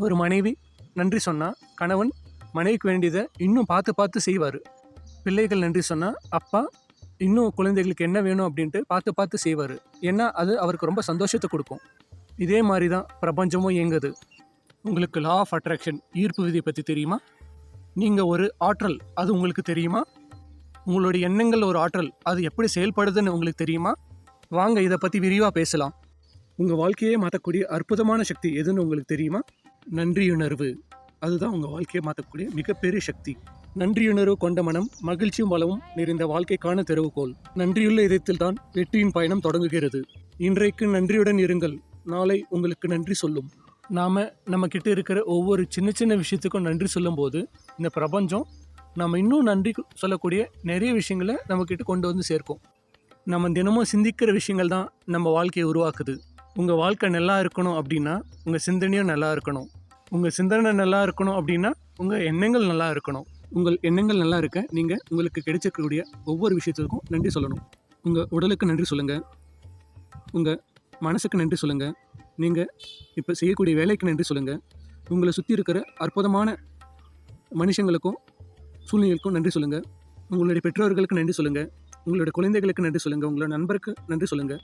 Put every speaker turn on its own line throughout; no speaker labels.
ஒரு மனைவி நன்றி சொன்னால் கணவன் மனைவிக்கு வேண்டியதை இன்னும் பார்த்து பார்த்து செய்வார். பிள்ளைகள் நன்றி சொன்னால் அப்பா இன்னும் குழந்தைகளுக்கு என்ன வேணும் அப்படின்ட்டு பார்த்து பார்த்து செய்வார். ஏன்னா அது அவருக்கு ரொம்ப சந்தோஷத்தை கொடுக்கும். இதே மாதிரி தான் பிரபஞ்சமும் இயங்குது. உங்களுக்கு லா ஆஃப் அட்ராக்ஷன் ஈர்ப்பு விதியை பற்றி தெரியுமா? நீங்கள் ஒரு ஆற்றல், அது உங்களுக்கு தெரியுமா? உங்களுடைய எண்ணங்கள் ஒரு ஆற்றல், அது எப்படி செயல்படுதுன்னு உங்களுக்கு தெரியுமா? வாங்க இதை பற்றி விரிவாக பேசலாம். உங்கள் வாழ்க்கையே மாற்றக்கூடிய அற்புதமான சக்தி எதுன்னு உங்களுக்கு தெரியுமா? நன்றியுணர்வு. அதுதான் உங்கள் வாழ்க்கையை மாற்றக்கூடிய மிகப்பெரிய சக்தி. நன்றியுணர்வு கொண்ட மனம் மகிழ்ச்சியும் வளமும் நிறைந்த வாழ்க்கைக்கான திறவுகோல். நன்றியுள்ள இதயத்தில் தான் வெற்றியின் பயணம் தொடங்குகிறது. இன்றைக்கு நன்றியுடன் இருங்கள், நாளை உங்களுக்கு நன்றி சொல்லும். நாம் நம்மக்கிட்ட இருக்கிற ஒவ்வொரு சின்ன சின்ன விஷயத்துக்கும் நன்றி சொல்லும்போது இந்த பிரபஞ்சம் நம்ம இன்னும் நன்றி சொல்லக்கூடிய நிறைய விஷயங்களை நம்மக்கிட்ட கொண்டு வந்து சேர்க்கும். நம்ம தினமும் சிந்திக்கிற விஷயங்கள் தான் நம்ம வாழ்க்கையை உருவாக்குது. உங்கள் வாழ்க்கை நல்லா இருக்கணும் அப்படின்னா உங்கள் சிந்தனையும் நல்லா இருக்கணும். உங்கள் சிந்தனை நல்லா இருக்கணும் அப்படின்னா உங்கள் எண்ணங்கள் நல்லா இருக்கணும். உங்கள் எண்ணங்கள் நல்லா இருக்க நீங்கள் உங்களுக்கு கிடைச்சிருக்கக்கூடிய ஒவ்வொரு விஷயத்துக்கும் நன்றி சொல்லணும். உங்கள் உடலுக்கு நன்றி சொல்லுங்கள், உங்கள் மனசுக்கு நன்றி சொல்லுங்கள், நீங்கள் இப்போ செய்யக்கூடிய வேலைக்கு நன்றி சொல்லுங்கள், உங்களை சுற்றி இருக்கிற அற்புதமான மனுஷங்களுக்கும் சூழ்நிலைகளுக்கும் நன்றி சொல்லுங்கள், உங்களுடைய பெற்றோர்களுக்கு நன்றி சொல்லுங்கள், உங்களுடைய குழந்தைகளுக்கு நன்றி சொல்லுங்கள், உங்களோட நண்பருக்கு நன்றி சொல்லுங்கள்,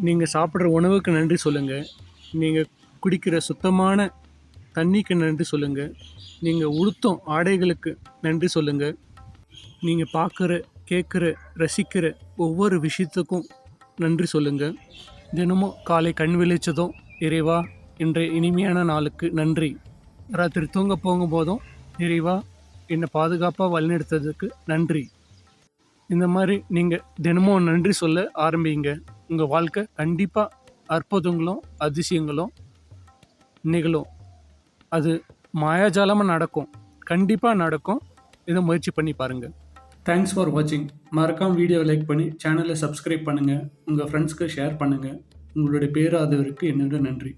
நீங்கள் சாப்பிட்ற உணவுக்கு நன்றி சொல்லுங்கள், நீங்கள் குடிக்கிற சுத்தமான தண்ணிக்கு நன்றி சொல்லுங்கள், நீங்கள் உடுத்தும் ஆடைகளுக்கு நன்றி சொல்லுங்கள், நீங்கள் பார்க்குற கேட்குற ரசிக்கிற ஒவ்வொரு விஷயத்துக்கும் நன்றி சொல்லுங்கள். தினமும் காலை கண் விழிச்சதும் இறைவா இன்றைய இனிமையான நாளுக்கு நன்றி. ராத்திரி தூங்க போகும்போதும் இறைவா என்னை பாதுகாப்பாக வழிநடத்துறதுக்கு நன்றி. இந்த மாதிரி நீங்கள் தினமும் நன்றி சொல்ல ஆரம்பிங்க. உங்கள் வாழ்க்கை கண்டிப்பாக அற்புதங்களும் அதிசயங்களும் நிகழும். அது மாயாஜாலமாக நடக்கும், கண்டிப்பாக நடக்கும். இதை முயற்சி பண்ணி பாருங்கள். தேங்க்ஸ் ஃபார் வாட்சிங். மறக்காமல் வீடியோவை லைக் பண்ணி சேனலை சப்ஸ்கிரைப் பண்ணுங்கள். உங்கள் ஃப்ரெண்ட்ஸ்க்கு ஷேர் பண்ணுங்கள். உங்களுடைய பேராதவருக்கு என்னோட நன்றி.